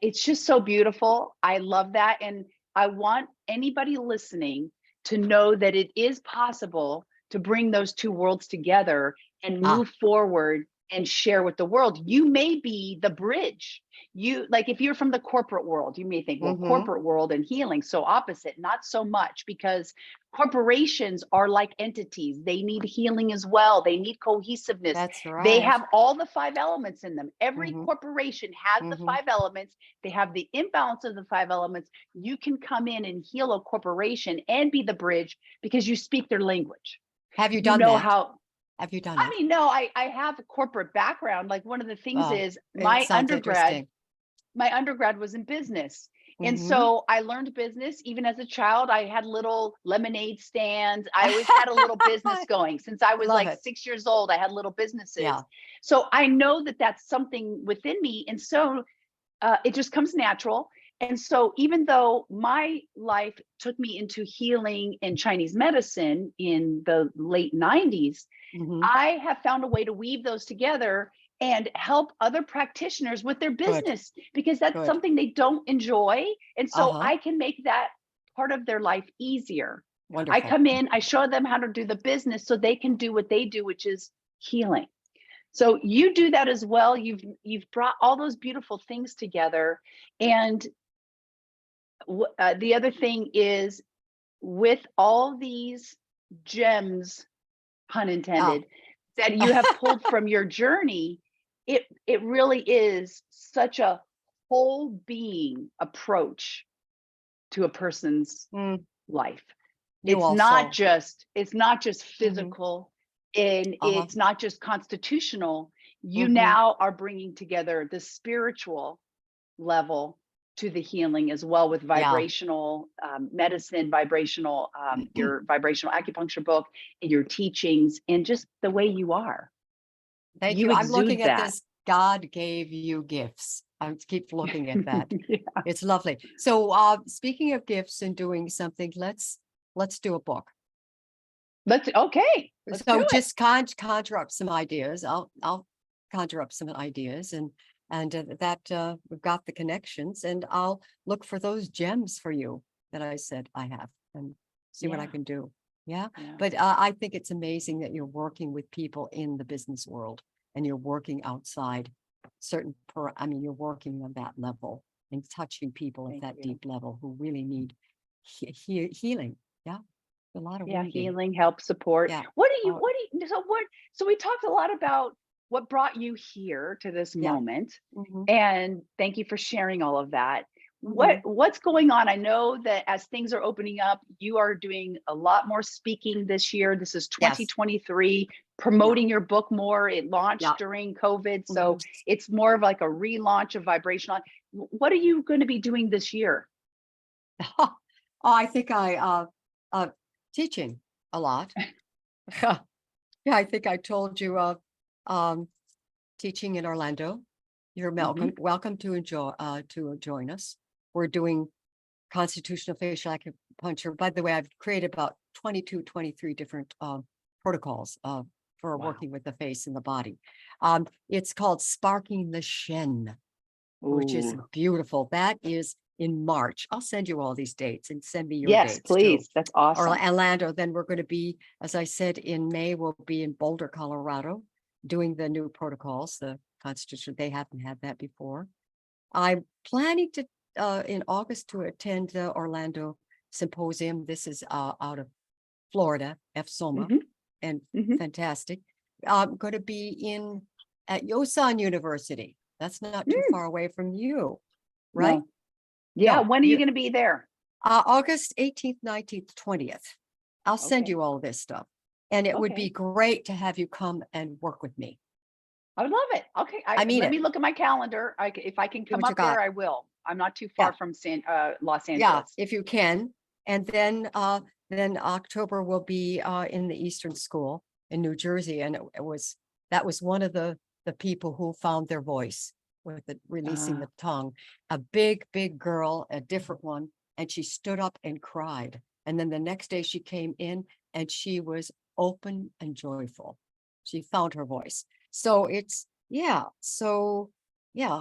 it's just so beautiful. I love that. And I want anybody listening to know that it is possible to bring those two worlds together and Ah, move forward and share with the world. You may be the bridge. You like if you're from the corporate world, you may think, well, mhm. corporate world and healing, so opposite. Not so much, because corporations are like entities. They need healing as well. They need cohesiveness. That's They right. have all the five elements in them. Every Mhm. corporation has the Mhm. five elements. They have the imbalance of the five elements. You can come in and heal a corporation and be the bridge because you speak their language. Have you You done know that? how, Have you done I it? mean, no, I have a corporate background. Like one of the things Oh, is it sounds interesting. my undergrad was in business. And Mhm. so I learned business even as a child. I had little lemonade stands. I always had a little business going. Since I was Love like it. 6 years old, I had little businesses. Yeah. So I know that that's something within me. And so it just comes natural. And so even though my life took me into healing and Chinese medicine in the late 90s, Mhm. I have found a way to weave those together and help other practitioners with their Good. business because that's Good. something they don't enjoy. And so Uh-huh. I can make that part of their life easier. I Wonderful. come in, I show them how to do the business so they can do what they do, which is healing. So you do that as well. You've brought all those beautiful things together. And the other thing is, with all these gems, pun Ah. intended, that you have pulled from your journey, it really is such a whole being approach to a person's Mm, life. you also. It's not just Mhm. physical, and Uh-huh. it's not just constitutional. You Mhm. now are bringing together the spiritual level to the healing as well, with Yeah. vibrational medicine, vibrational your vibrational acupuncture book, and your teachings, and just the way you are. Thank You you. I'm looking exude at that. this. God gave you gifts. I keep looking at that. Yeah. It's lovely. So speaking of gifts and doing something, let's do a book. Let's do So it. just conjure up some ideas. I'll conjure up some ideas and that we've got the connections and I'll look for those gems for you that I said I have and see what I Yeah. can do. Yeah. Yeah. But I think it's amazing that you're working with people in the business world and you're working outside I mean, you're working on that level and touching people at Thank that you. deep level who really need healing. Yeah. A lot of Yeah, wounding. healing, help, support. Yeah. Oh, So we talked a lot about what brought you here to this yeah. moment, Mhm, and thank you for sharing all of that. mhm. What's going on? I know that as things are opening up, you are doing a lot more speaking this year. This is Yes. 2023, Yeah. promoting your book more. It launched Yeah. during COVID, so Mhm. it's more of like a relaunch of vibrational. What are you going to be doing this year? Oh, I think uh, teaching a lot. Yeah, I think I told you, um, teaching in Orlando. You're Hmm. welcome to join us. We're doing constitutional facial acupuncture. By the way, I've created about 22, 23 different, protocols, for Wow. working with the face and the body. It's called Sparking the Shen, which is Ooh. beautiful. That is in March. I'll send you all these dates and send me your Yes, dates too. please. That's Or awesome. Orlando. Then we're going to be, as I said, in May, we'll be in Boulder, Colorado, doing the new protocols, the Constitution. They haven't had that before. I'm planning to, in August, to attend the Orlando Symposium. This is out of Florida, FSOMA, Hmm. and Hmm. fantastic. I'm going to be in at Yosan University. That's not too Mm, far away from you, right? no. Yeah. No, When are you you going to be there? August 18th, 19th, 20th. I'll send Okay. you all this stuff. And it would be Okay. great to have you come and work with me. I would love it. Okay. I mean Let it. me look at my calendar. If I can See come what you up there, got. I will. I'm not too far Yeah. from Los Yeah, Angeles. if you can. And then then October will be in the Eastern School in New Jersey, and that was one of the people who found their voice with releasing the tongue. A big girl, a different one, and she stood up and cried. And then the next day she came in and she was open and joyful. She found her voice. So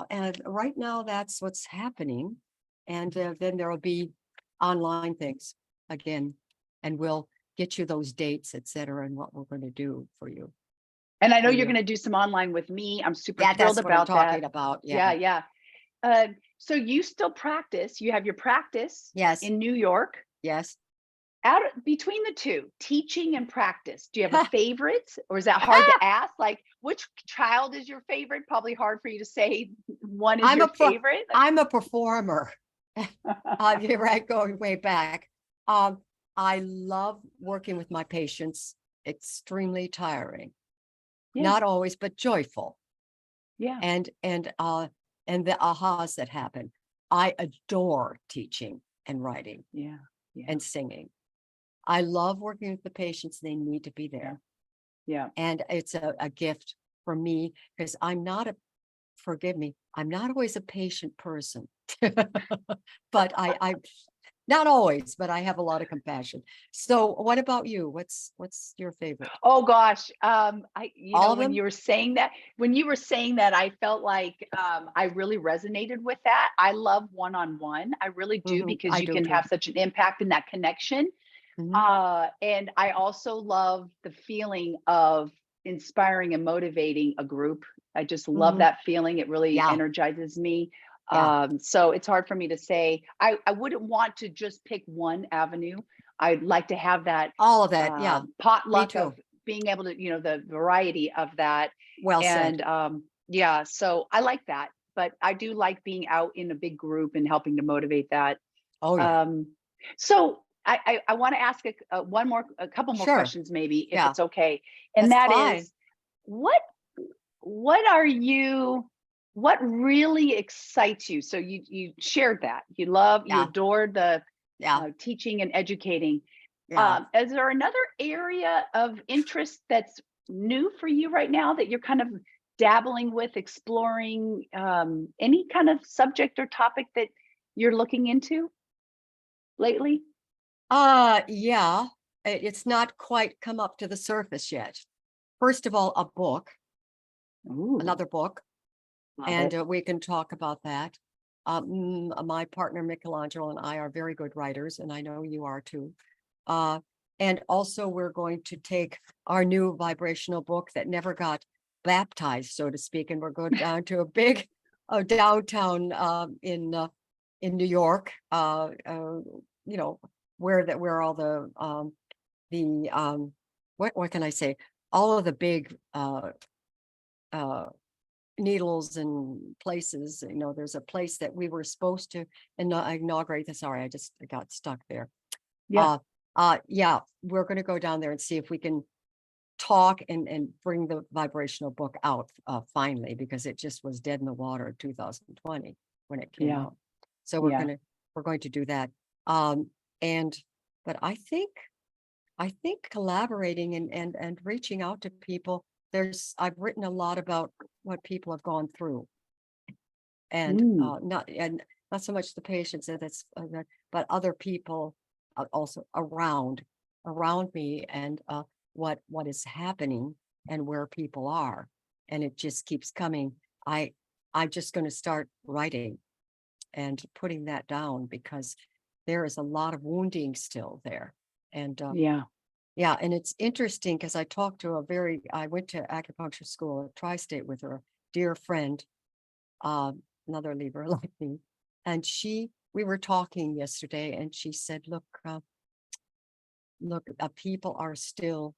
and right now that's what's happening. And then there'll be online things again, and we'll get you those dates, et cetera, and what we're going to do for you. And I know you're going to do some online with me. I'm super Yeah, thrilled that's what I'm about that. talking about. Yeah, yeah. So you still practice? You have your practice Yes. in New York. Yes. Between the two, teaching and practice, do you have a favorite, or is that hard to ask? Like, which child is your favorite? Probably hard for you to say one is your favorite. I'm a performer. You're right, going way back. I love working with my patients. Extremely tiring. Yeah. Not always, but joyful. Yeah. And the ahas that happen. I adore teaching and writing. Yeah. And singing. I love working with the patients. They need to be there. Yeah. And it's a gift for me, because forgive me, I'm not always a patient person. But I not always, but I have a lot of compassion. So what about you? What's your favorite? Oh gosh. All of when them? you were saying that, I felt like I really resonated with that. I love one-on-one. I really do, because I you do can too. have such an impact in that connection. And I also love the feeling of inspiring and motivating a group. I just love that feeling. It really energizes me. So it's hard for me to say. I wouldn't want to just pick one avenue. I'd like to have that all of that. Yeah. potluck of being able to, the variety of that. Well and said. So I like that. But I do like being out in a big group and helping to motivate that. Oh yeah. So I want to ask a couple more questions, maybe, if it's okay. And That's that fine. is, what really excites you? So you shared that you adored the teaching and educating. Is there another area of interest that's new for you right now that you're kind of dabbling with, exploring, any kind of subject or topic that you're looking into lately? Yeah, it's not quite come up to the surface yet. First of all, a book, another book, and we can talk about that. My partner Michelangelo and I are very good writers, and I know you are too. And also we're going to take our new vibrational book that never got baptized, so to speak, and we're going down to a big downtown in New York, where all the what can I say? All of the big needles and places. There's a place that we were supposed to inaugurate. Sorry, I just got stuck there. Yeah, we're going to go down there and see if we can talk and bring the vibrational book out finally, because it just was dead in the water in 2020 when it came out. So we're going to do that. But I think collaborating and reaching out to people. I've written a lot about what people have gone through, and not so much the patients but other people also around me, and what is happening and where people are, and it just keeps coming. I'm just going to start writing and putting that down, because there is a lot of wounding still there. And and it's interesting, because I went to acupuncture school at Tri-State with her dear friend, another Libra like me, and we were talking yesterday, and she said, look, people are still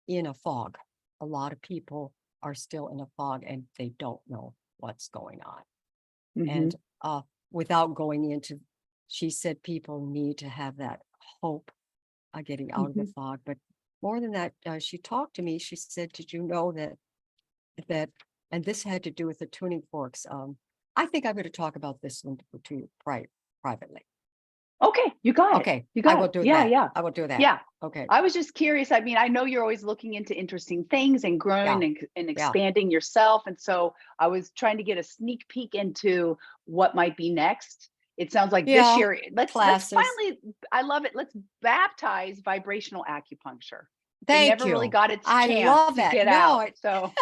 in a fog. A lot of people are still in a fog, and they don't know what's going on. And without going into, she said people need to have that hope getting out of the fog. But more than that, she talked to me. She said, did you know that, and this had to do with the tuning forks. I think I'm going to talk about this one to you privately. Okay, you got it. Okay, You I got will it. do Yeah, that. yeah, I will do that. yeah. Okay. I was just curious. I mean, I know you're always looking into interesting things and Yeah. growing and Yeah. expanding yourself. And so I was trying to get a sneak peek into what might be next. It sounds like this Yeah. year, let's Classes. finally, I love it. Let's baptize vibrational acupuncture. It Thank never really you. got its I chance love to that. get No, out. So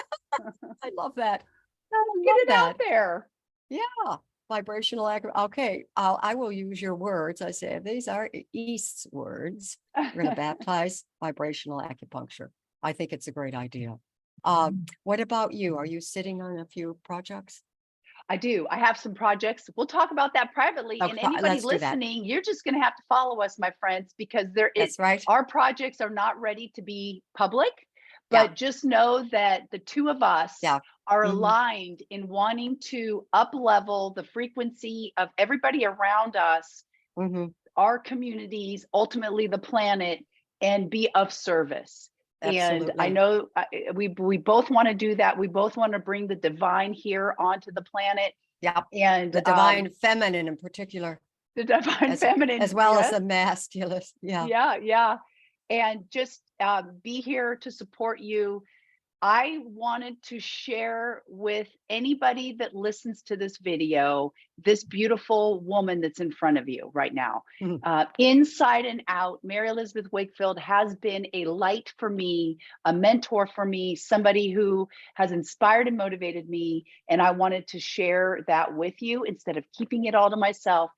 I love that. get I love it out that. there. Yeah. Vibrational okay. I will use your words. I say these are East's words. We're going to baptize vibrational acupuncture. I think it's a great idea. What about you? Are you sitting on a few projects? I do. I have some projects. We'll talk about that privately. And Okay, anybody let's do that. listening, you're just going to have to follow us, my friends, because That's right. our projects are not ready to be public. Yeah. But just know that the two of us Yeah. are Mhm. aligned in wanting to up level the frequency of everybody around us, Mhm. our communities, ultimately the planet, and be of service. And I Absolutely. know we both want to do that. We both want to bring the divine here onto the planet, Yeah. and The divine feminine in particular, the divine as feminine, well as yes, the masculine. Yeah. yeah, and just be here to support you. I wanted to share with anybody that listens to this video, this beautiful woman that's in front of you right now. Mhm. Inside and out, Mary Elizabeth Wakefield has been a light for me, a mentor for me, somebody who has inspired and motivated me. And I wanted to share that with you instead of keeping it all to myself.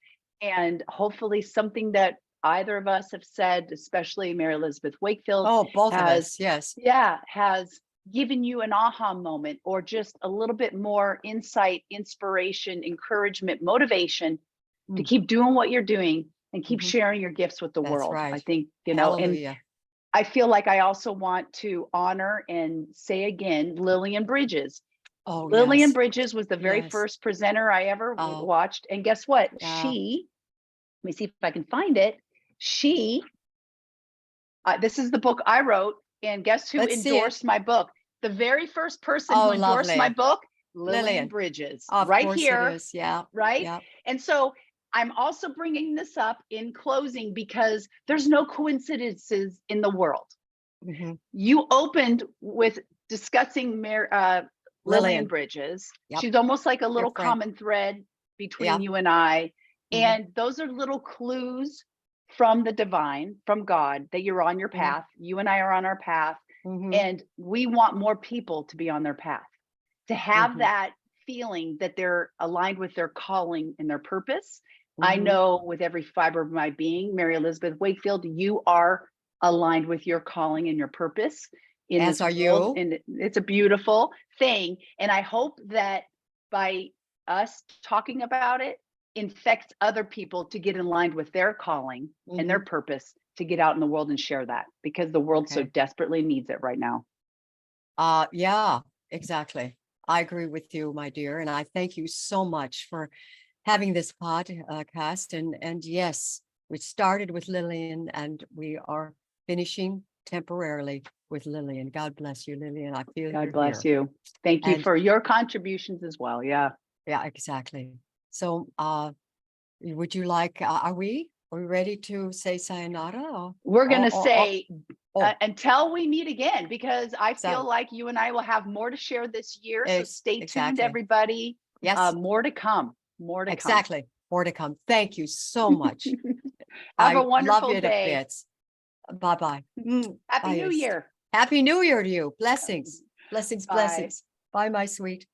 And hopefully, something that either of us have said, especially Mary Elizabeth Wakefield, Oh, both of has, us. Yes. yeah, has given you an aha moment or just a little bit more insight, inspiration, encouragement, motivation to Mm. keep doing what you're doing and keep Mhm. sharing your gifts with the That's world. I right. think, and Hallelujah. I feel like I also want to honor and say again, Lillian Bridges. Oh, Lillian yes. Bridges was the very Yes. first presenter I ever Oh, watched. And guess what? yeah. Let me see if I can find it. She, this is the book I wrote. And guess who Let's see it. endorsed my book? The very first person who Oh, endorsed my lovely. book, Lillian Lillian. Bridges, Of right course it here, is. Yeah. right? Yeah. And so I'm also bringing this up in closing because there's no coincidences in the world. Mhm. You opened with discussing Lillian Lillian. Bridges. Yep. She's almost like a Your little friend. common thread between Yeah. you and I. Mhm. And those are little clues from the divine, from God, that you're on your Mhm. path. You and I are on our path. Mhm. And we want more people to be on their path, to have Mhm. that feeling that they're aligned with their calling and their purpose. I Mhm. know with every fiber of my being, Mary Elizabeth Wakefield, you are aligned with your calling and your purpose in As this are world. you. And it's a beautiful thing. And I hope that by us talking about it, infects other people to get in line with their calling and their Mhm. purpose to get out in the world and share that because the world so Okay. desperately needs it right now. Yeah, exactly. I agree with you, my dear, and I thank you so much for having this podcast. And yes, we started with Lillian, and we are finishing temporarily with Lillian. God bless you, Lillian. I feel God you're bless here. you. Thank you And for your contributions as well. Yeah. yeah, exactly. So, would you like? Are we ready to say sayonara? We're going Or, to or, or, say oh, until we meet again, because I feel so like you and I will have more to share this year. So stay tuned, exactly. everybody. Yes, More to come. More to come. exactly. More to come. Thank you so much. Have a I love wonderful you to day. bits. Bye bye. Happy Bye. New Year. Happy New Year to you. Blessings. Blessings. Bye. Blessings. Bye, my sweet.